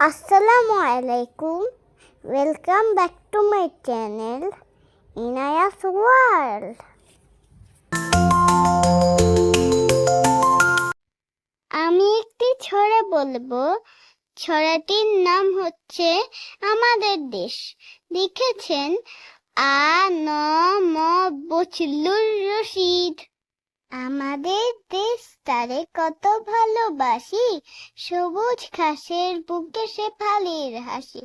Assalamu alaikum. Welcome back to my channel Inaya's World. আমি একটি ছড়া বলবো। ছড়াটির নাম হচ্ছে আমাদের দেশ। লিখেছেন বজলুর রশিদ। আমাদের দেশ তারে কত ভালোবাসি, সবুজ ঘাসের বুকে শেফালির হাসি।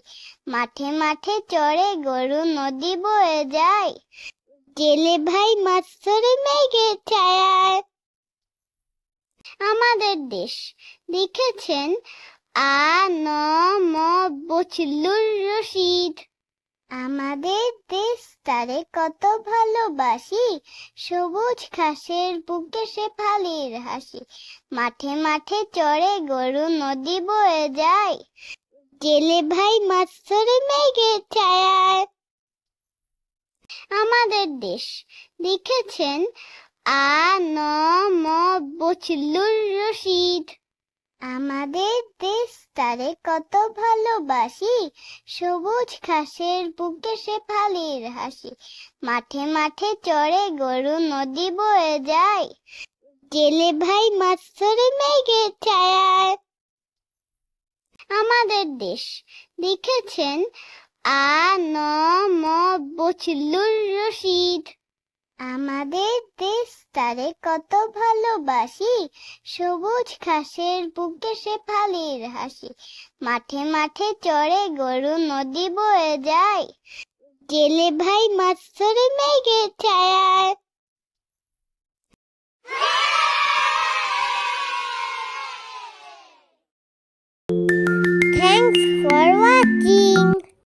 মাঠে মাঠে চড়ে গরু, নদী বয়ে যায়, জেলে ভাই মাছ ধরে মেঘের ছায়ায়। আমাদের দেশ। লিখেছেন বজলুর রশিদ। আমাদের দেশ তারে কত ভালোবাসি, সবুজ ঘাসের বুকে শেফালির হাসি। মাঠে মাঠে চড়ে গরু, নদী বয়ে যায়, জেলে ভাই মাছ ধরে মেঘের ছায়ায়। আমাদের দেশ। লিখেছেন বজলুর রশিদ। আমাদের দেশ তারে কত ভালোবাসি, সবুজ ঘাসের বুকে শেফালির হাসি। মাঠে মাঠে চড়ে গরু, নদী বয়ে যায়, জেলে ভাই মাছ ধরে মেঘের ছায়ায়। আমাদের দেশ। লিখেছেন বজলুর রশিদ। আমাদের দেশ তারে কত ভালোবাসি, সবুজ ঘাসের বুকে শেফালির হাসি। মাঠে মাঠে চড়ে গরু, নদী বয়ে যায়, জেলে ভাই মাছ ধরে মেঘের ছায়ায়। Thanks for watching.